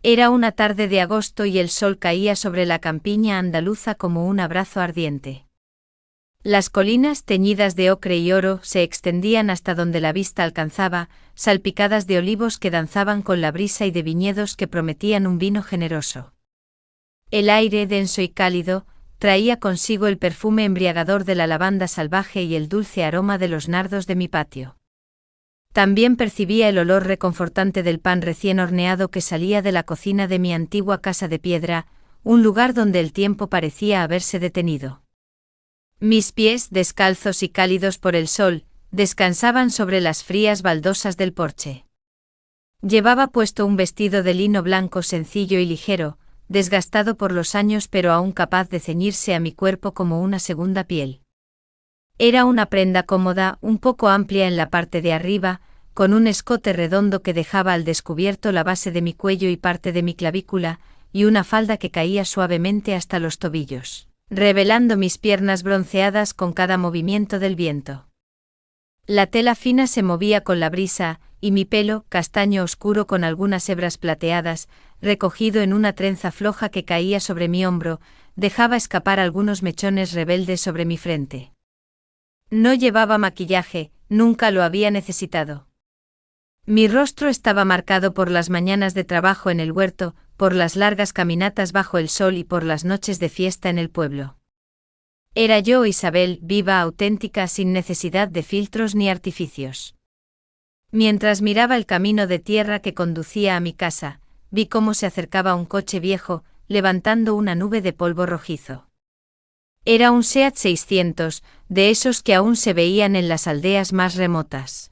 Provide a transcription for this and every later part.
Era una tarde de agosto y el sol caía sobre la campiña andaluza como un abrazo ardiente. Las colinas teñidas de ocre y oro se extendían hasta donde la vista alcanzaba, salpicadas de olivos que danzaban con la brisa y de viñedos que prometían un vino generoso. El aire, denso y cálido, traía consigo el perfume embriagador de la lavanda salvaje y el dulce aroma de los nardos de mi patio. También percibía el olor reconfortante del pan recién horneado que salía de la cocina de mi antigua casa de piedra, un lugar donde el tiempo parecía haberse detenido. Mis pies, descalzos y cálidos por el sol, descansaban sobre las frías baldosas del porche. Llevaba puesto un vestido de lino blanco sencillo y ligero, desgastado por los años pero aún capaz de ceñirse a mi cuerpo como una segunda piel. Era una prenda cómoda, un poco amplia en la parte de arriba, con un escote redondo que dejaba al descubierto la base de mi cuello y parte de mi clavícula, y una falda que caía suavemente hasta los tobillos, revelando mis piernas bronceadas con cada movimiento del viento. La tela fina se movía con la brisa, y mi pelo, castaño oscuro con algunas hebras plateadas, recogido en una trenza floja que caía sobre mi hombro, dejaba escapar algunos mechones rebeldes sobre mi frente. No llevaba maquillaje, nunca lo había necesitado. Mi rostro estaba marcado por las mañanas de trabajo en el huerto, por las largas caminatas bajo el sol y por las noches de fiesta en el pueblo. Era yo Isabel, viva, auténtica, sin necesidad de filtros ni artificios. Mientras miraba el camino de tierra que conducía a mi casa, vi cómo se acercaba un coche viejo, levantando una nube de polvo rojizo. Era un Seat 600, de esos que aún se veían en las aldeas más remotas.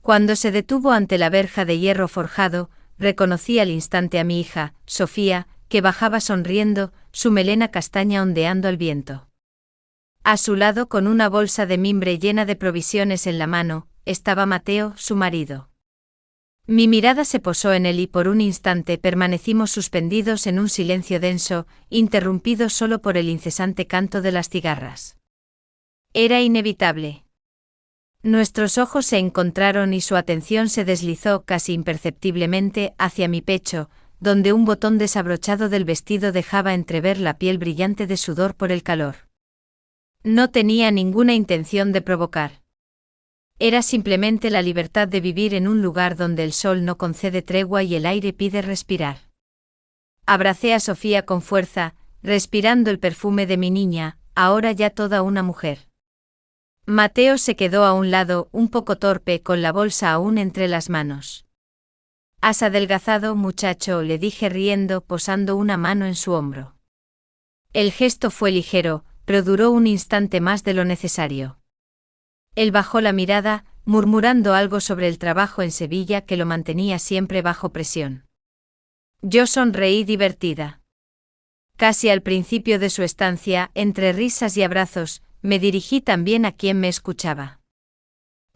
Cuando se detuvo ante la verja de hierro forjado, reconocí al instante a mi hija, Sofía, que bajaba sonriendo, su melena castaña ondeando al viento. A su lado, con una bolsa de mimbre llena de provisiones en la mano, estaba Mateo, su marido. Mi mirada se posó en él y por un instante permanecimos suspendidos en un silencio denso, interrumpido solo por el incesante canto de las cigarras. Era inevitable. Nuestros ojos se encontraron y su atención se deslizó casi imperceptiblemente hacia mi pecho, donde un botón desabrochado del vestido dejaba entrever la piel brillante de sudor por el calor. No tenía ninguna intención de provocar. Era simplemente la libertad de vivir en un lugar donde el sol no concede tregua y el aire pide respirar. Abracé a Sofía con fuerza, respirando el perfume de mi niña, ahora ya toda una mujer. Mateo se quedó a un lado, un poco torpe, con la bolsa aún entre las manos. «Has adelgazado, muchacho», le dije riendo, posando una mano en su hombro. El gesto fue ligero, pero duró un instante más de lo necesario. Él bajó la mirada, murmurando algo sobre el trabajo en Sevilla que lo mantenía siempre bajo presión. Yo sonreí divertida. Casi al principio de su estancia, entre risas y abrazos, me dirigí también a quien me escuchaba.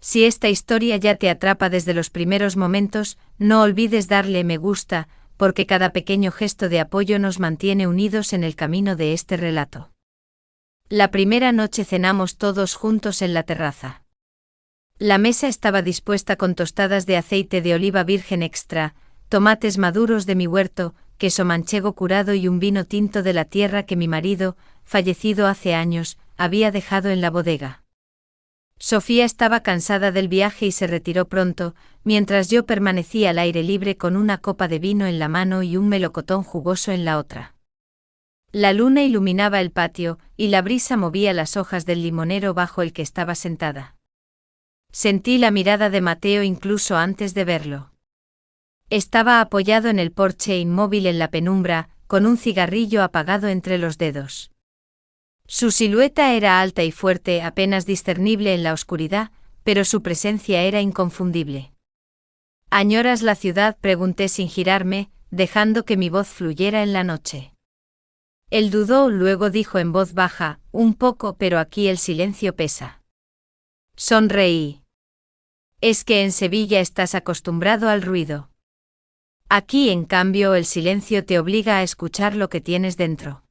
Si esta historia ya te atrapa desde los primeros momentos, no olvides darle me gusta, porque cada pequeño gesto de apoyo nos mantiene unidos en el camino de este relato. La primera noche cenamos todos juntos en la terraza. La mesa estaba dispuesta con tostadas de aceite de oliva virgen extra, tomates maduros de mi huerto, queso manchego curado y un vino tinto de la tierra que mi marido, fallecido hace años, había dejado en la bodega. Sofía estaba cansada del viaje y se retiró pronto, mientras yo permanecía al aire libre con una copa de vino en la mano y un melocotón jugoso en la otra. La luna iluminaba el patio, y la brisa movía las hojas del limonero bajo el que estaba sentada. Sentí la mirada de Mateo incluso antes de verlo. Estaba apoyado en el porche inmóvil en la penumbra, con un cigarrillo apagado entre los dedos. Su silueta era alta y fuerte, apenas discernible en la oscuridad, pero su presencia era inconfundible. ¿Añoras la ciudad?, pregunté sin girarme, dejando que mi voz fluyera en la noche. Él dudó, luego dijo en voz baja, un poco, pero aquí el silencio pesa. Sonreí. Es que en Sevilla estás acostumbrado al ruido. Aquí, en cambio, el silencio te obliga a escuchar lo que tienes dentro.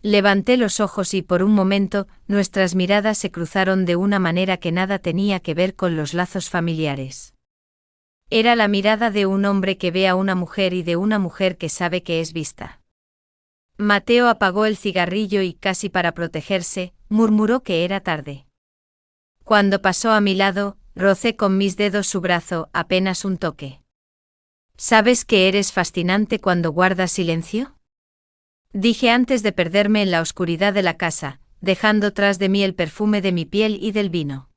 Levanté los ojos y por un momento, nuestras miradas se cruzaron de una manera que nada tenía que ver con los lazos familiares. Era la mirada de un hombre que ve a una mujer y de una mujer que sabe que es vista. Mateo apagó el cigarrillo y, casi para protegerse, murmuró que era tarde. Cuando pasó a mi lado, rocé con mis dedos su brazo, apenas un toque. ¿Sabes que eres fascinante cuando guardas silencio? Dije antes de perderme en la oscuridad de la casa, dejando tras de mí el perfume de mi piel y del vino.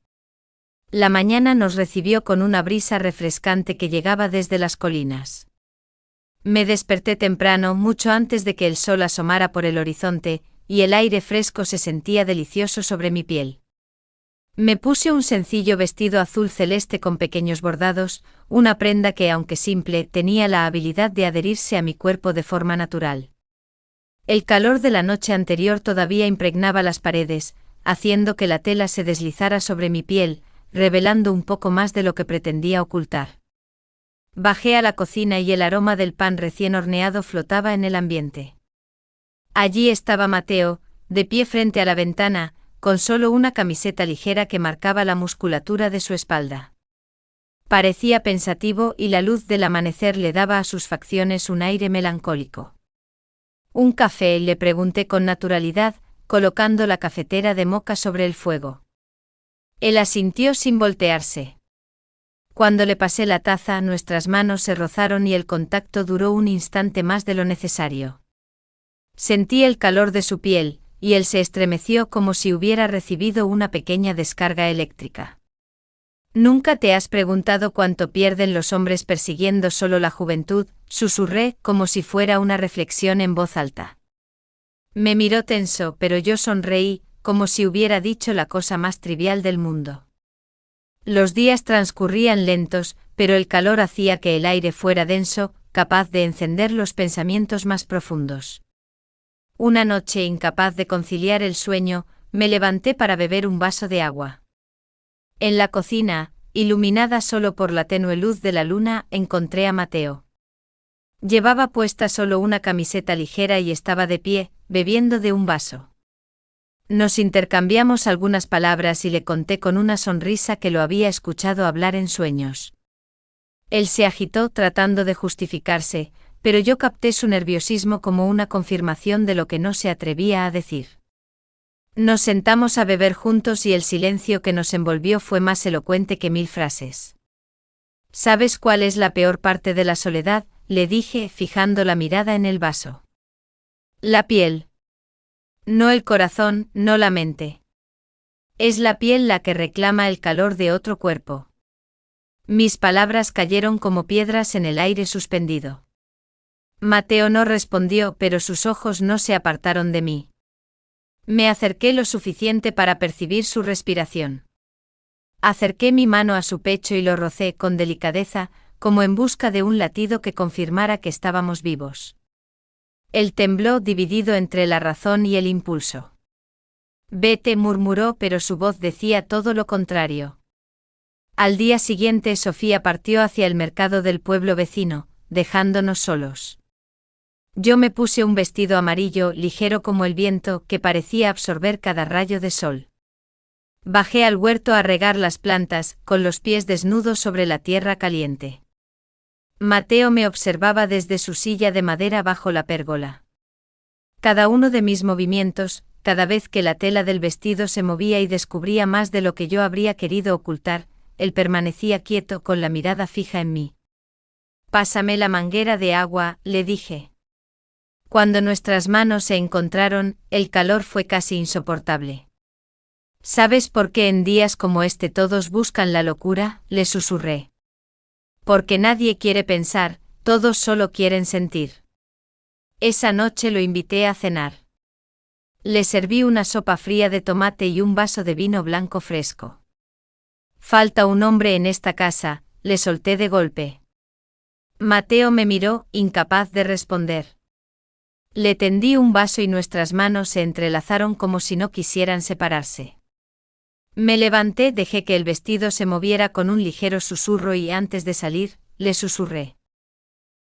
La mañana nos recibió con una brisa refrescante que llegaba desde las colinas. Me desperté temprano, mucho antes de que el sol asomara por el horizonte, y el aire fresco se sentía delicioso sobre mi piel. Me puse un sencillo vestido azul celeste con pequeños bordados, una prenda que, aunque simple, tenía la habilidad de adherirse a mi cuerpo de forma natural. El calor de la noche anterior todavía impregnaba las paredes, haciendo que la tela se deslizara sobre mi piel, revelando un poco más de lo que pretendía ocultar. Bajé a la cocina y el aroma del pan recién horneado flotaba en el ambiente. Allí estaba Mateo, de pie frente a la ventana, con solo una camiseta ligera que marcaba la musculatura de su espalda. Parecía pensativo y la luz del amanecer le daba a sus facciones un aire melancólico. ¿Un café?, le pregunté con naturalidad, colocando la cafetera de moka sobre el fuego. Él asintió sin voltearse. Cuando le pasé la taza, nuestras manos se rozaron y el contacto duró un instante más de lo necesario. Sentí el calor de su piel, y él se estremeció como si hubiera recibido una pequeña descarga eléctrica. ¿Nunca te has preguntado cuánto pierden los hombres persiguiendo solo la juventud?, susurré, como si fuera una reflexión en voz alta. Me miró tenso, pero yo sonreí, como si hubiera dicho la cosa más trivial del mundo. Los días transcurrían lentos, pero el calor hacía que el aire fuera denso, capaz de encender los pensamientos más profundos. Una noche, incapaz de conciliar el sueño, me levanté para beber un vaso de agua. En la cocina, iluminada solo por la tenue luz de la luna, encontré a Mateo. Llevaba puesta solo una camiseta ligera y estaba de pie, bebiendo de un vaso. Nos intercambiamos algunas palabras y le conté con una sonrisa que lo había escuchado hablar en sueños. Él se agitó tratando de justificarse, pero yo capté su nerviosismo como una confirmación de lo que no se atrevía a decir. Nos sentamos a beber juntos y el silencio que nos envolvió fue más elocuente que 1000 frases. ¿Sabes cuál es la peor parte de la soledad?, le dije, fijando la mirada en el vaso. La piel. No el corazón, no la mente. Es la piel la que reclama el calor de otro cuerpo. Mis palabras cayeron como piedras en el aire suspendido. Mateo no respondió, pero sus ojos no se apartaron de mí. Me acerqué lo suficiente para percibir su respiración. Acerqué mi mano a su pecho y lo rocé con delicadeza, como en busca de un latido que confirmara que estábamos vivos. Él tembló, dividido entre la razón y el impulso. Vete, murmuró, pero su voz decía todo lo contrario. Al día siguiente Sofía partió hacia el mercado del pueblo vecino, dejándonos solos. Yo me puse un vestido amarillo, ligero como el viento, que parecía absorber cada rayo de sol. Bajé al huerto a regar las plantas, con los pies desnudos sobre la tierra caliente. Mateo me observaba desde su silla de madera bajo la pérgola. Cada uno de mis movimientos, cada vez que la tela del vestido se movía y descubría más de lo que yo habría querido ocultar, él permanecía quieto con la mirada fija en mí. Pásame la manguera de agua, le dije. Cuando nuestras manos se encontraron, el calor fue casi insoportable. ¿Sabes por qué en días como este todos buscan la locura?, le susurré. Porque nadie quiere pensar, todos solo quieren sentir. Esa noche lo invité a cenar. Le serví una sopa fría de tomate y un vaso de vino blanco fresco. Falta un hombre en esta casa, le solté de golpe. Mateo me miró, incapaz de responder. Le tendí un vaso y nuestras manos se entrelazaron como si no quisieran separarse. Me levanté, dejé que el vestido se moviera con un ligero susurro y antes de salir, le susurré.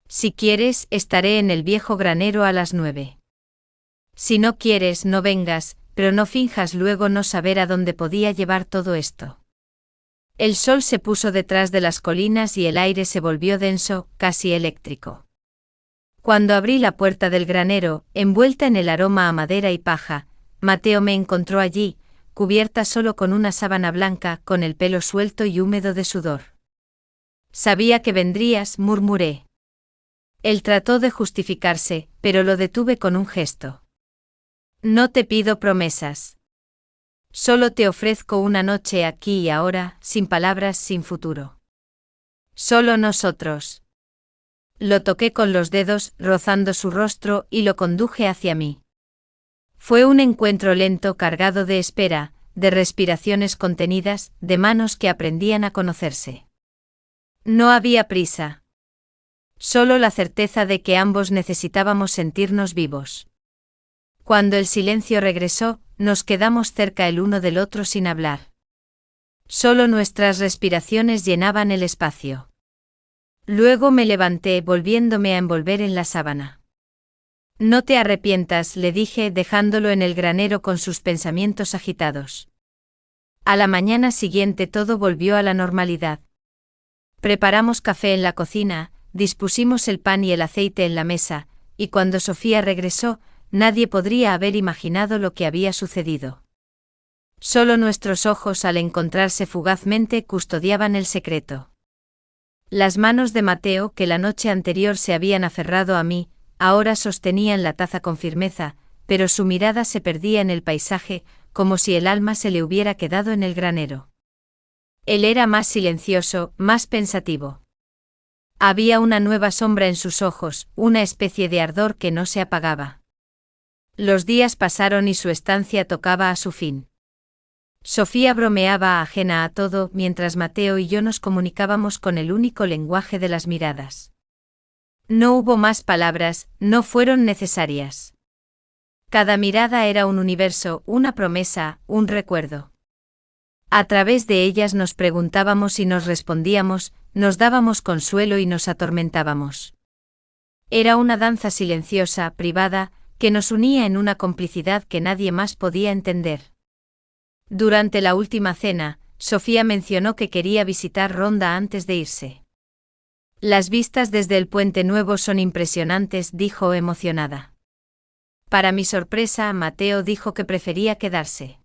Si quieres, estaré en el viejo granero a las 9. Si no quieres, no vengas, pero no finjas luego no saber a dónde podía llevar todo esto. El sol se puso detrás de las colinas y el aire se volvió denso, casi eléctrico. Cuando abrí la puerta del granero, envuelta en el aroma a madera y paja, Mateo me encontró allí, cubierta solo con una sábana blanca, con el pelo suelto y húmedo de sudor. Sabía que vendrías, murmuré. Él trató de justificarse, pero lo detuve con un gesto. No te pido promesas. Solo te ofrezco una noche aquí y ahora, sin palabras, sin futuro. Solo nosotros. Lo toqué con los dedos, rozando su rostro, y lo conduje hacia mí. Fue un encuentro lento, cargado de espera, de respiraciones contenidas, de manos que aprendían a conocerse. No había prisa. Solo la certeza de que ambos necesitábamos sentirnos vivos. Cuando el silencio regresó, nos quedamos cerca el uno del otro sin hablar. Solo nuestras respiraciones llenaban el espacio. Luego me levanté, volviéndome a envolver en la sábana. No te arrepientas, le dije, dejándolo en el granero con sus pensamientos agitados. A la mañana siguiente todo volvió a la normalidad. Preparamos café en la cocina, dispusimos el pan y el aceite en la mesa, y cuando Sofía regresó, nadie podría haber imaginado lo que había sucedido. Solo nuestros ojos, al encontrarse fugazmente, custodiaban el secreto. Las manos de Mateo, que la noche anterior se habían aferrado a mí, ahora sostenían la taza con firmeza, pero su mirada se perdía en el paisaje, como si el alma se le hubiera quedado en el granero. Él era más silencioso, más pensativo. Había una nueva sombra en sus ojos, una especie de ardor que no se apagaba. Los días pasaron y su estancia tocaba a su fin. Sofía bromeaba ajena a todo, mientras Mateo y yo nos comunicábamos con el único lenguaje de las miradas. No hubo más palabras, no fueron necesarias. Cada mirada era un universo, una promesa, un recuerdo. A través de ellas nos preguntábamos y nos respondíamos, nos dábamos consuelo y nos atormentábamos. Era una danza silenciosa, privada, que nos unía en una complicidad que nadie más podía entender. Durante la última cena, Sofía mencionó que quería visitar Ronda antes de irse. Las vistas desde el Puente Nuevo son impresionantes, dijo emocionada. Para mi sorpresa, Mateo dijo que prefería quedarse.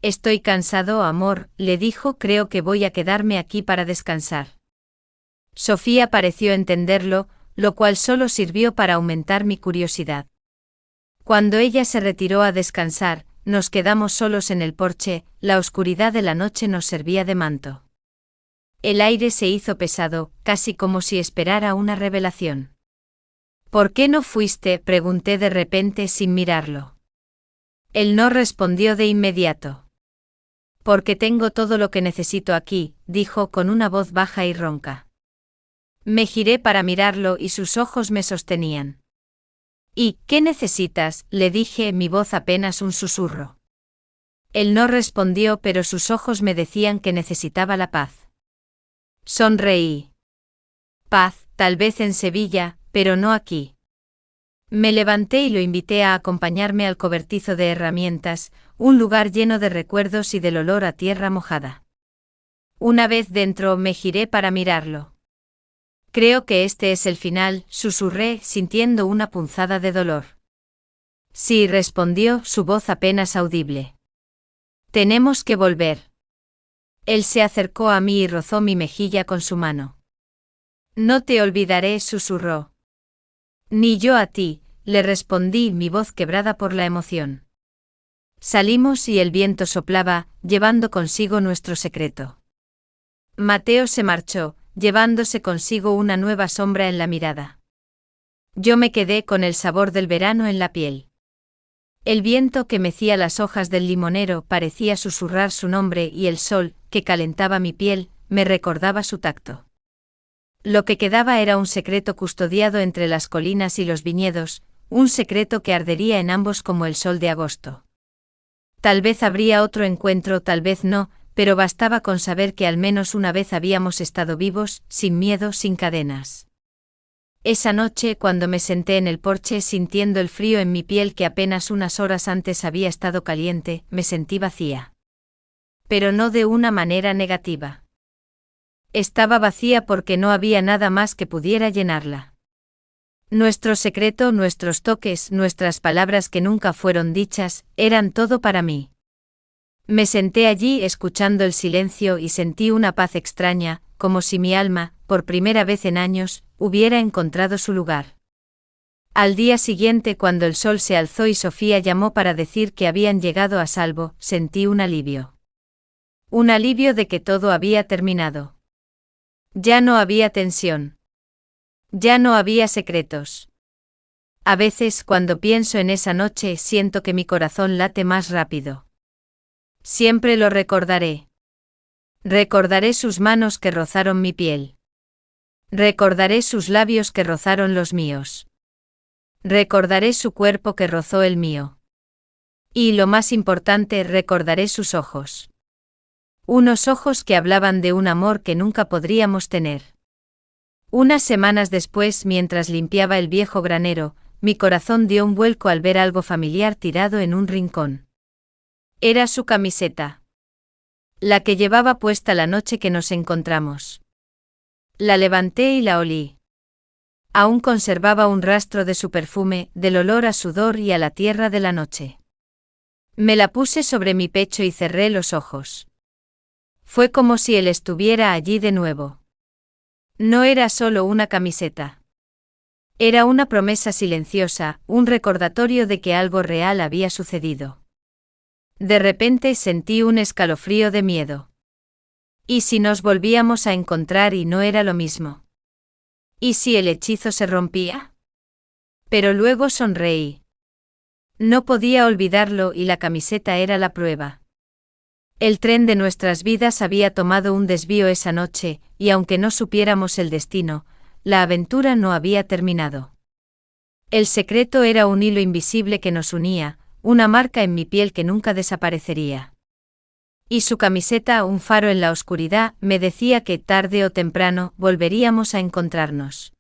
Estoy cansado, amor, le dijo, creo que voy a quedarme aquí para descansar. Sofía pareció entenderlo, lo cual solo sirvió para aumentar mi curiosidad. Cuando ella se retiró a descansar, nos quedamos solos en el porche, la oscuridad de la noche nos servía de manto. El aire se hizo pesado, casi como si esperara una revelación. ¿Por qué no fuiste?, pregunté de repente sin mirarlo. Él no respondió de inmediato. Porque tengo todo lo que necesito aquí, dijo con una voz baja y ronca. Me giré para mirarlo y sus ojos me sostenían. ¿Y qué necesitas?, le dije, mi voz apenas un susurro. Él no respondió, pero sus ojos me decían que necesitaba la paz. Sonreí. Paz, tal vez en Sevilla, pero no aquí. Me levanté y lo invité a acompañarme al cobertizo de herramientas, un lugar lleno de recuerdos y del olor a tierra mojada. Una vez dentro me giré para mirarlo. Creo que este es el final, susurré, sintiendo una punzada de dolor. Sí, respondió, su voz apenas audible. Tenemos que volver. Él se acercó a mí y rozó mi mejilla con su mano. No te olvidaré, susurró. Ni yo a ti, le respondí, mi voz quebrada por la emoción. Salimos y el viento soplaba, llevando consigo nuestro secreto. Mateo se marchó, llevándose consigo una nueva sombra en la mirada. Yo me quedé con el sabor del verano en la piel. El viento que mecía las hojas del limonero parecía susurrar su nombre y el sol, que calentaba mi piel, me recordaba su tacto. Lo que quedaba era un secreto custodiado entre las colinas y los viñedos, un secreto que ardería en ambos como el sol de agosto. Tal vez habría otro encuentro, tal vez no, pero bastaba con saber que al menos una vez habíamos estado vivos, sin miedo, sin cadenas. Esa noche, cuando me senté en el porche sintiendo el frío en mi piel que apenas unas horas antes había estado caliente, me sentí vacía. Pero no de una manera negativa. Estaba vacía porque no había nada más que pudiera llenarla. Nuestro secreto, nuestros toques, nuestras palabras que nunca fueron dichas, eran todo para mí. Me senté allí escuchando el silencio y sentí una paz extraña, como si mi alma, por primera vez en años, hubiera encontrado su lugar. Al día siguiente, cuando el sol se alzó y Sofía llamó para decir que habían llegado a salvo, sentí un alivio. Un alivio de que todo había terminado. Ya no había tensión. Ya no había secretos. A veces, cuando pienso en esa noche, siento que mi corazón late más rápido. Siempre lo recordaré. Recordaré sus manos que rozaron mi piel. Recordaré sus labios que rozaron los míos. Recordaré su cuerpo que rozó el mío. Y lo más importante, recordaré sus ojos. Unos ojos que hablaban de un amor que nunca podríamos tener. Unas semanas después, mientras limpiaba el viejo granero, mi corazón dio un vuelco al ver algo familiar tirado en un rincón. Era su camiseta. La que llevaba puesta la noche que nos encontramos. La levanté y la olí. Aún conservaba un rastro de su perfume, del olor a sudor y a la tierra de la noche. Me la puse sobre mi pecho y cerré los ojos. Fue como si él estuviera allí de nuevo. No era solo una camiseta. Era una promesa silenciosa, un recordatorio de que algo real había sucedido. De repente sentí un escalofrío de miedo. ¿Y si nos volvíamos a encontrar y no era lo mismo? ¿Y si el hechizo se rompía? Pero luego sonreí. No podía olvidarlo y la camiseta era la prueba. El tren de nuestras vidas había tomado un desvío esa noche, y aunque no supiéramos el destino, la aventura no había terminado. El secreto era un hilo invisible que nos unía, una marca en mi piel que nunca desaparecería. Y su camiseta, un faro en la oscuridad, me decía que tarde o temprano volveríamos a encontrarnos.